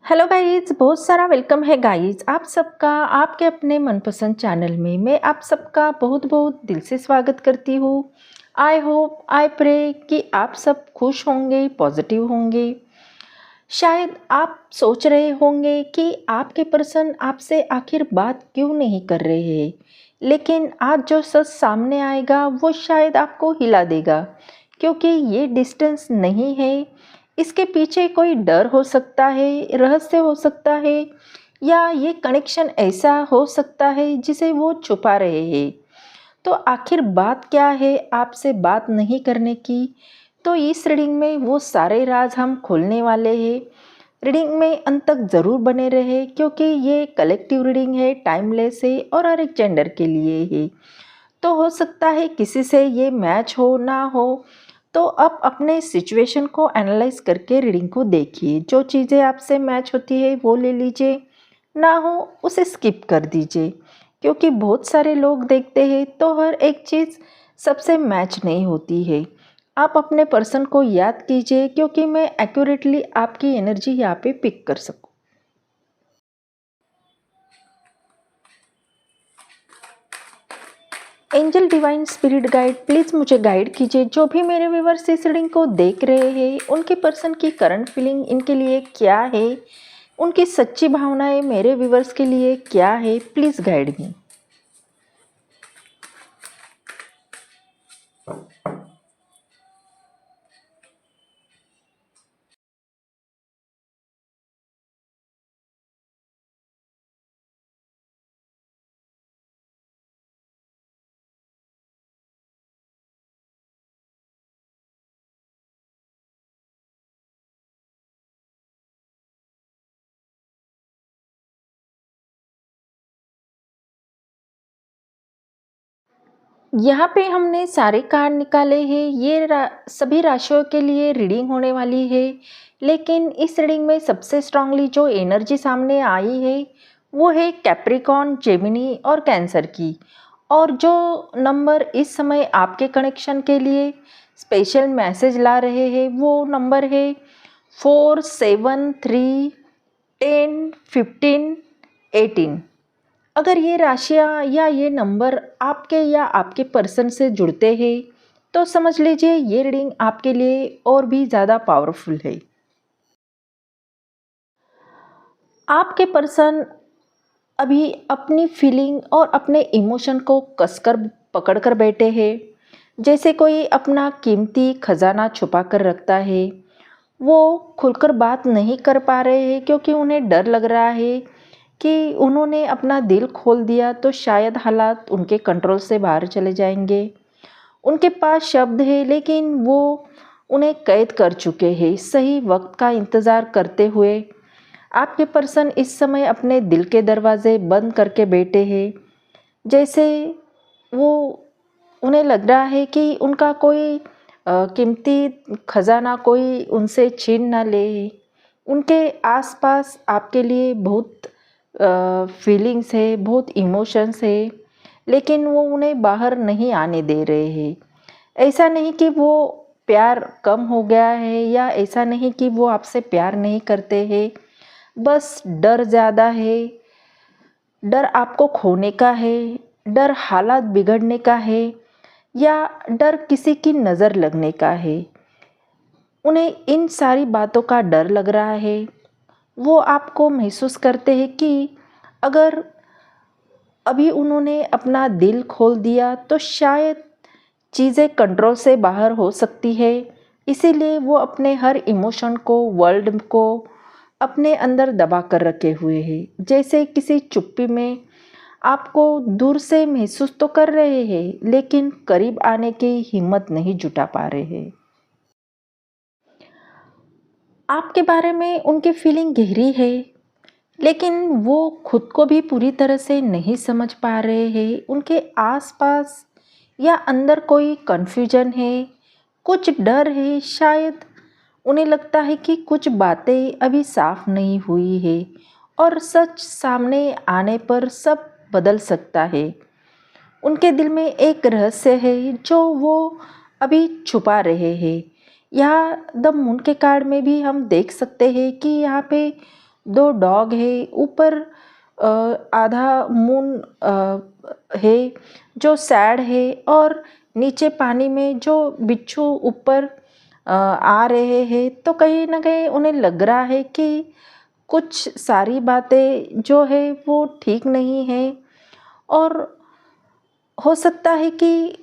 Hello guys, बहुत सारा welcome है गाइस आप सबका आपके अपने मनपसंद चैनल में। मैं आप सबका बहुत बहुत दिल से स्वागत करती हूँ। आई होप आई प्रे कि आप सब खुश होंगे, पॉजिटिव होंगे। शायद आप सोच रहे होंगे कि आपके पर्सन आपसे आखिर बात क्यों नहीं कर रहे हैं, लेकिन आज जो सच सामने आएगा वो शायद आपको हिला देगा, क्योंकि ये डिस्टेंस नहीं है। इसके पीछे कोई डर हो सकता है, रहस्य हो सकता है, या ये कनेक्शन ऐसा हो सकता है जिसे वो छुपा रहे हैं। तो आखिर बात क्या है आपसे बात नहीं करने की? तो इस रीडिंग में वो सारे राज हम खोलने वाले हैं। रीडिंग में अंत तक ज़रूर बने रहे, क्योंकि ये कलेक्टिव रीडिंग है, टाइमलेस है और हर एक जेंडर के लिए है। तो हो सकता है किसी से ये मैच हो ना हो। तो अब अपने सिचुएशन को एनालाइज करके रीडिंग को देखिए। जो चीज़ें आपसे मैच होती है वो ले लीजिए, ना हो उसे स्किप कर दीजिए, क्योंकि बहुत सारे लोग देखते हैं तो हर एक चीज़ सबसे मैच नहीं होती है। आप अपने पर्सन को याद कीजिए, क्योंकि मैं एक्यूरेटली आपकी एनर्जी यहाँ पे पिक कर सकूँ। Angel divine spirit guide, please मुझे गाइड कीजिए। जो भी मेरे व्यूअर्स इस रीडिंग को देख रहे हैं, उनके पर्सन की करंट फीलिंग इनके लिए क्या है, उनकी सच्ची भावनाएं मेरे व्यूअर्स के लिए क्या है। Please guide me. यहाँ पे हमने सारे कार्ड निकाले हैं। ये सभी राशियों के लिए रीडिंग होने वाली है, लेकिन इस रीडिंग में सबसे स्ट्रांगली जो एनर्जी सामने आई है वो है कैप्रिकॉर्न, जेमिनी और कैंसर की। और जो नंबर इस समय आपके कनेक्शन के लिए स्पेशल मैसेज ला रहे हैं वो नंबर है 4, 7, 3, 10, 15, 18। अगर ये राशियाँ या ये नंबर आपके या आपके पर्सन से जुड़ते हैं तो समझ लीजिए ये रीडिंग आपके लिए और भी ज़्यादा पावरफुल है। आपके पर्सन अभी अपनी फीलिंग और अपने इमोशन को कसकर पकड़ कर बैठे हैं, जैसे कोई अपना कीमती खजाना छुपा कर रखता है। वो खुलकर बात नहीं कर पा रहे हैं, क्योंकि उन्हें डर लग रहा है कि उन्होंने अपना दिल खोल दिया तो शायद हालात उनके कंट्रोल से बाहर चले जाएंगे। उनके पास शब्द है, लेकिन वो उन्हें कैद कर चुके हैं, सही वक्त का इंतज़ार करते हुए। आपके पर्सन इस समय अपने दिल के दरवाजे बंद करके बैठे हैं, जैसे वो उन्हें लग रहा है कि उनका कोई कीमती खजाना कोई उनसे छीन ना ले। उनके आसपास आपके लिए बहुत फीलिंग्स है, बहुत इमोशंस है, लेकिन वो उन्हें बाहर नहीं आने दे रहे हैं। ऐसा नहीं कि वो प्यार कम हो गया है, या ऐसा नहीं कि वो आपसे प्यार नहीं करते हैं, बस डर ज़्यादा है। डर आपको खोने का है, डर हालात बिगड़ने का है, या डर किसी की नज़र लगने का है। उन्हें इन सारी बातों का डर लग रहा है। वो आपको महसूस करते हैं कि अगर अभी उन्होंने अपना दिल खोल दिया तो शायद चीज़ें कंट्रोल से बाहर हो सकती है। इसीलिए वो अपने हर इमोशन को, वर्ल्ड को अपने अंदर दबा कर रखे हुए हैं, जैसे किसी चुप्पी में। आपको दूर से महसूस तो कर रहे हैं, लेकिन करीब आने की हिम्मत नहीं जुटा पा रहे हैं। आपके बारे में उनकी फीलिंग गहरी है, लेकिन वो खुद को भी पूरी तरह से नहीं समझ पा रहे हैं। उनके आसपास या अंदर कोई कन्फ्यूजन है, कुछ डर है। शायद उन्हें लगता है कि कुछ बातें अभी साफ नहीं हुई है, और सच सामने आने पर सब बदल सकता है। उनके दिल में एक रहस्य है जो वो अभी छुपा रहे हैं। यहाँ द मून के कार्ड में भी हम देख सकते हैं कि यहाँ पे दो डॉग है, ऊपर आधा मून है जो सैड है, और नीचे पानी में जो बिच्छू ऊपर आ रहे हैं, तो कहीं ना कहीं उन्हें लग रहा है कि कुछ सारी बातें जो है वो ठीक नहीं है। और हो सकता है कि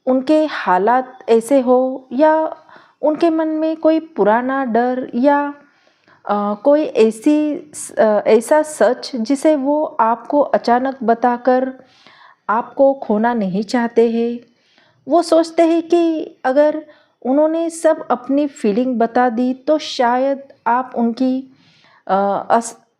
उनके हालात ऐसे हो, या उनके मन में कोई पुराना डर, या कोई ऐसा सच जिसे वो आपको अचानक बताकर आपको खोना नहीं चाहते हैं। वो सोचते हैं कि अगर उन्होंने सब अपनी फीलिंग बता दी तो शायद आप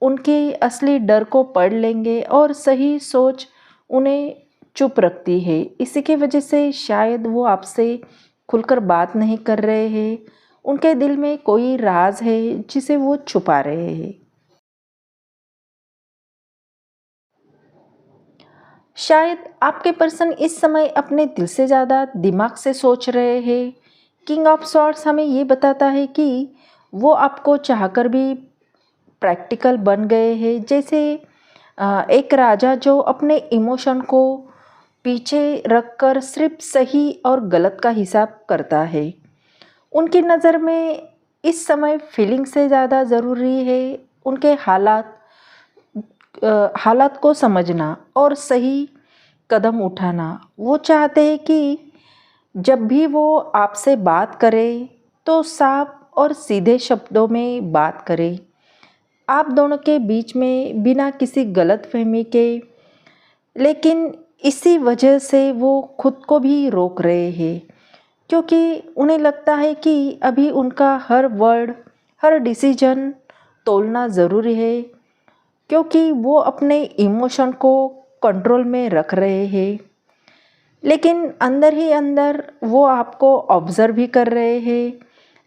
उनके असली डर को पढ़ लेंगे, और सही सोच उन्हें चुप रखती है। इसी की वजह से शायद वो आपसे खुलकर बात नहीं कर रहे हैं। उनके दिल में कोई राज है जिसे वो छुपा रहे हैं। शायद आपके पर्सन इस समय अपने दिल से ज़्यादा दिमाग से सोच रहे हैं। किंग ऑफ सॉर्ड्स हमें ये बताता है कि वो आपको चाहकर भी प्रैक्टिकल बन गए हैं, जैसे एक राजा जो अपने इमोशन को पीछे रखकर सिर्फ सही और गलत का हिसाब करता है। उनकी नज़र में इस समय फीलिंग से ज़्यादा ज़रूरी है उनके हालात को समझना और सही कदम उठाना। वो चाहते हैं कि जब भी वो आपसे बात करे तो साफ और सीधे शब्दों में बात करे, आप दोनों के बीच में बिना किसी गलतफहमी के। लेकिन इसी वजह से वो खुद को भी रोक रहे हैं, क्योंकि उन्हें लगता है कि अभी उनका हर वर्ड, हर डिसीजन तोलना ज़रूरी है, क्योंकि वो अपने इमोशन को कंट्रोल में रख रहे हैं। लेकिन अंदर ही अंदर वो आपको ऑब्ज़र्व भी कर रहे हैं,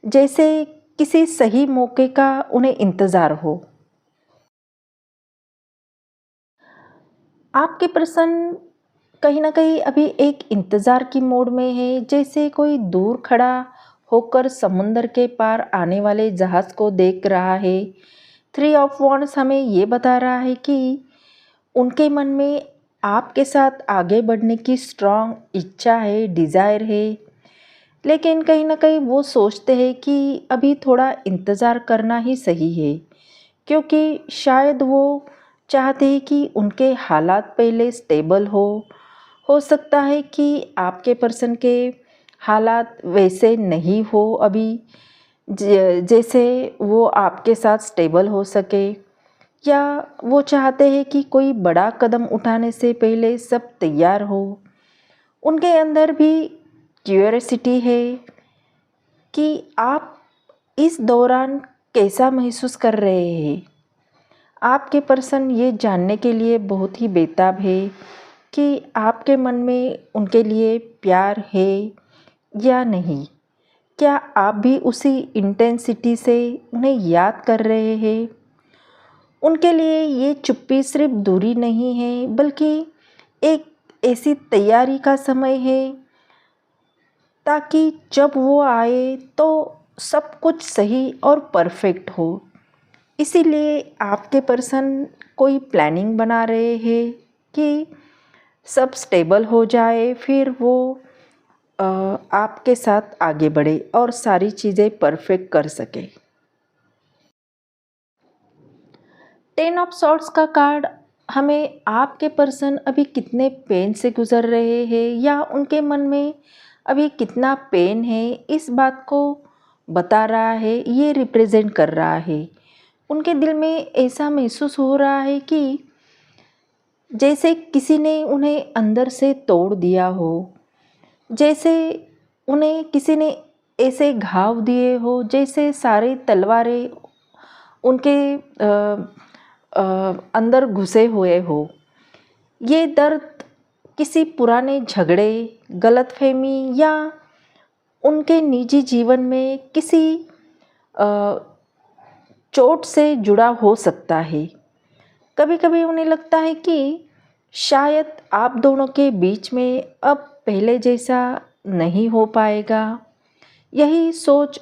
जैसे किसी सही मौके का उन्हें इंतज़ार हो। आपके पर्सन कहीं न कहीं अभी एक इंतज़ार की मोड में है, जैसे कोई दूर खड़ा होकर समुंदर के पार आने वाले जहाज़ को देख रहा है। थ्री ऑफ वॉन्ड्स हमें ये बता रहा है कि उनके मन में आपके साथ आगे बढ़ने की स्ट्रॉन्ग इच्छा है, डिज़ायर है। लेकिन कहीं न कहीं वो सोचते हैं कि अभी थोड़ा इंतज़ार करना ही सही है, क्योंकि शायद वो चाहते हैं कि उनके हालात पहले स्टेबल हो सकता है कि आपके पर्सन के हालात वैसे नहीं हो अभी, जैसे वो आपके साथ स्टेबल हो सके, या वो चाहते हैं कि कोई बड़ा कदम उठाने से पहले सब तैयार हो। उनके अंदर भी क्यूरियोसिटी है कि आप इस दौरान कैसा महसूस कर रहे हैं। आपके पर्सन ये जानने के लिए बहुत ही बेताब है कि आपके मन में उनके लिए प्यार है या नहीं। क्या आप भी उसी इंटेंसिटी से उन्हें याद कर रहे हैं? उनके लिए ये चुप्पी सिर्फ दूरी नहीं है, बल्कि एक ऐसी तैयारी का समय है, ताकि जब वो आए तो सब कुछ सही और परफेक्ट हो। इसीलिए आपके पर्सन कोई प्लानिंग बना रहे हैं कि सब स्टेबल हो जाए, फिर वो आपके साथ आगे बढ़े और सारी चीज़ें परफेक्ट कर सके। टेन ऑफ सॉर्ड्स का कार्ड हमें आपके पर्सन अभी कितने पेन से गुजर रहे हैं, या उनके मन में अभी कितना पेन है, इस बात को बता रहा है, ये रिप्रेजेंट कर रहा है। उनके दिल में ऐसा महसूस हो रहा है कि जैसे किसी ने उन्हें अंदर से तोड़ दिया हो, जैसे उन्हें किसी ने ऐसे घाव दिए हो, जैसे सारी तलवारें उनके अंदर घुसे हुए हो। ये दर्द किसी पुराने झगड़े, गलतफहमी, या उनके निजी जीवन में किसी चोट से जुड़ा हो सकता है। कभी कभी उन्हें लगता है कि शायद आप दोनों के बीच में अब पहले जैसा नहीं हो पाएगा। यही सोच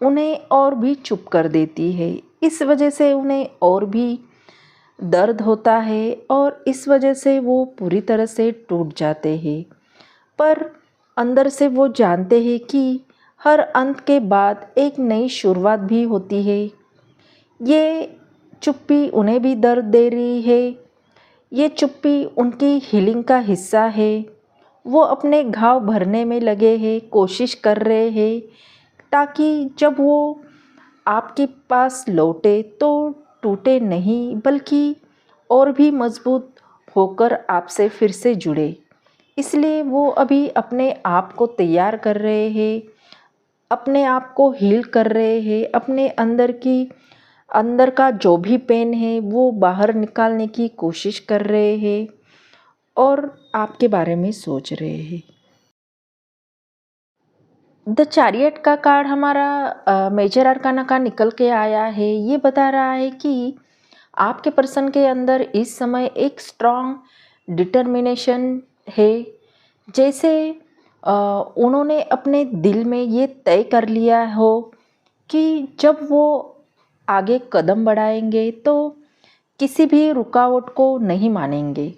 उन्हें और भी चुप कर देती है। इस वजह से उन्हें और भी दर्द होता है और इस वजह से वो पूरी तरह से टूट जाते हैं। पर अंदर से वो जानते हैं कि हर अंत के बाद एक नई शुरुआत भी होती है। ये चुप्पी उन्हें भी दर्द दे रही है। ये चुप्पी उनकी हीलिंग का हिस्सा है। वो अपने घाव भरने में लगे हैं, कोशिश कर रहे हैं ताकि जब वो आपके पास लौटे तो टूटे नहीं बल्कि और भी मजबूत होकर आपसे फिर से जुड़े। इसलिए वो अभी अपने आप को तैयार कर रहे हैं, अपने आप को हील कर रहे हैं, अपने अंदर का जो भी पेन है वो बाहर निकालने की कोशिश कर रहे हैं और आपके बारे में सोच रहे हैं। द चैरियट का कार्ड हमारा मेजर अरकाना का निकल के आया है। ये बता रहा है कि आपके पर्सन के अंदर इस समय एक स्ट्रॉन्ग डिटर्मिनेशन है। जैसे उन्होंने अपने दिल में ये तय कर लिया हो कि जब वो आगे कदम बढ़ाएंगे तो किसी भी रुकावट को नहीं मानेंगे।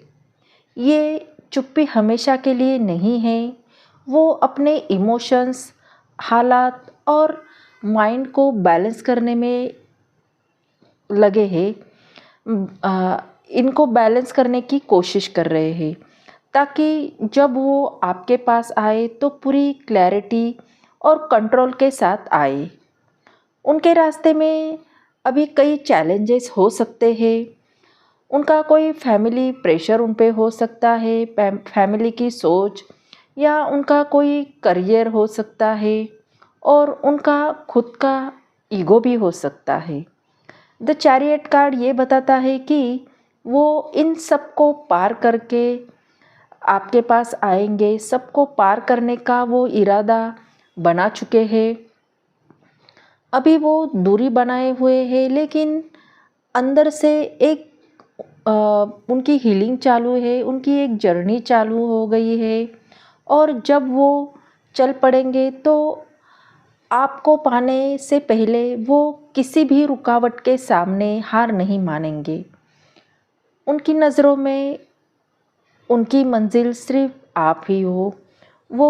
ये चुप्पी हमेशा के लिए नहीं है। वो अपने इमोशंस, हालात और माइंड को बैलेंस करने में लगे हैं। इनको बैलेंस करने की कोशिश कर रहे हैं ताकि जब वो आपके पास आए तो पूरी क्लैरिटी और कंट्रोल के साथ आए। उनके रास्ते में अभी कई चैलेंजेस हो सकते हैं। उनका कोई फैमिली प्रेशर उन पे हो सकता है, फैमिली की सोच, या उनका कोई करियर हो सकता है और उनका खुद का ईगो भी हो सकता है। द चैरियट कार्ड ये बताता है कि वो इन सब को पार करके आपके पास आएंगे। सबको पार करने का वो इरादा बना चुके हैं। अभी वो दूरी बनाए हुए हैं लेकिन अंदर से एक उनकी हीलिंग चालू है, उनकी एक जर्नी चालू हो गई है और जब वो चल पड़ेंगे तो आपको पाने से पहले वो किसी भी रुकावट के सामने हार नहीं मानेंगे। उनकी नज़रों में उनकी मंजिल सिर्फ आप ही हो। वो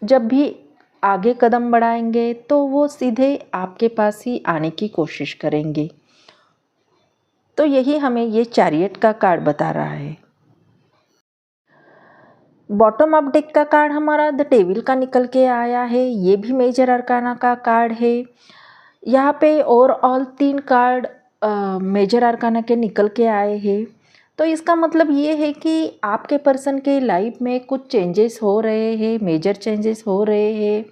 जब भी आगे कदम बढ़ाएंगे तो वो सीधे आपके पास ही आने की कोशिश करेंगे। तो यही हमें ये चैरियट का कार्ड बता रहा है। बॉटम अप डेक का कार्ड हमारा द डेविल का निकल के आया है। ये भी मेजर अरकाना का कार्ड है। यहाँ पे ओवरऑल 3 कार्ड मेजर अरकाना के निकल के आए हैं। तो इसका मतलब ये है कि आपके पर्सन के लाइफ में कुछ चेंजेस हो रहे हैं, मेजर चेंजेस हो रहे हैं।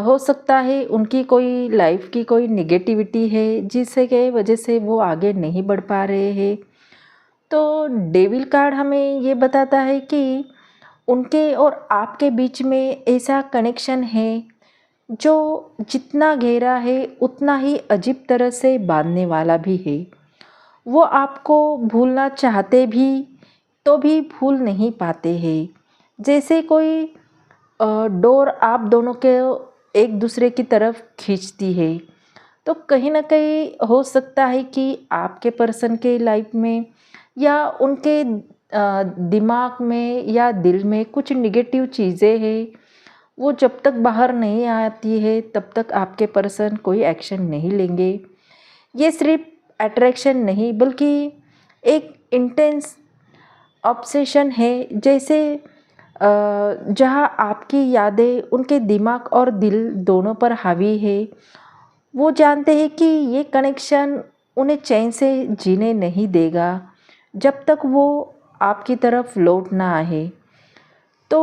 हो सकता है उनकी कोई लाइफ की कोई निगेटिविटी है जिससे के वजह से वो आगे नहीं बढ़ पा रहे हैं। तो डेविल कार्ड हमें ये बताता है कि उनके और आपके बीच में ऐसा कनेक्शन है जो जितना गहरा है उतना ही अजीब तरह से बांधने वाला भी है। वो आपको भूलना चाहते भी तो भी भूल नहीं पाते हैं। जैसे कोई डोर आप दोनों के एक दूसरे की तरफ खींचती है। तो कहीं ना कहीं हो सकता है कि आपके पर्सन के लाइफ में या उनके दिमाग में या दिल में कुछ निगेटिव चीज़ें हैं। वो जब तक बाहर नहीं आती है तब तक आपके पर्सन कोई एक्शन नहीं लेंगे। ये सिर्फ अट्रैक्शन नहीं बल्कि एक इंटेंस ऑब्सेशन है। जैसे जहाँ आपकी यादें उनके दिमाग और दिल दोनों पर हावी है। वो जानते हैं कि ये कनेक्शन उन्हें चैन से जीने नहीं देगा जब तक वो आपकी तरफ लौट ना आए। तो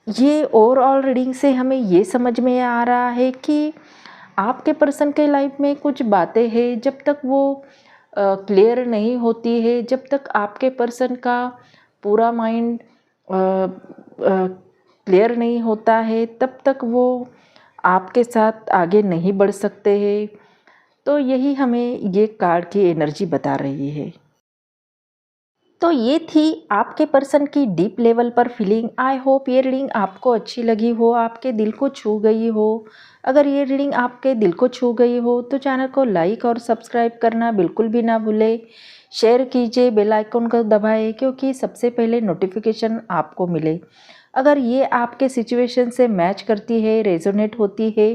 ये ओवरऑल रीडिंग से हमें ये समझ में आ रहा है कि आपके पर्सन के लाइफ में कुछ बातें हैं जब तक वो क्लियर नहीं होती है, जब तक आपके पर्सन का पूरा माइंड क्लियर नहीं होता है तब तक वो आपके साथ आगे नहीं बढ़ सकते हैं। तो यही हमें ये कार्ड की एनर्जी बता रही है। तो ये थी आपके पर्सन की डीप लेवल पर फीलिंग। आई होप ये रीडिंग आपको अच्छी लगी हो, आपके दिल को छू गई हो। अगर ये रीडिंग आपके दिल को छू गई हो तो चैनल को लाइक और सब्सक्राइब करना बिल्कुल भी ना भूलें। शेयर कीजिए, बेल आइकन को दबाएं क्योंकि सबसे पहले नोटिफिकेशन आपको मिले। अगर ये आपके सिचुएशन से मैच करती है, रेजोनेट होती है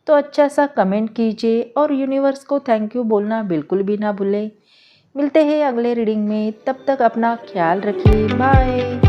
तो अच्छा सा कमेंट कीजिए और यूनिवर्स को थैंक यू बोलना बिल्कुल भी ना भूलें। मिलते हैं अगले रीडिंग में, तब तक अपना ख्याल रखिए। बाय।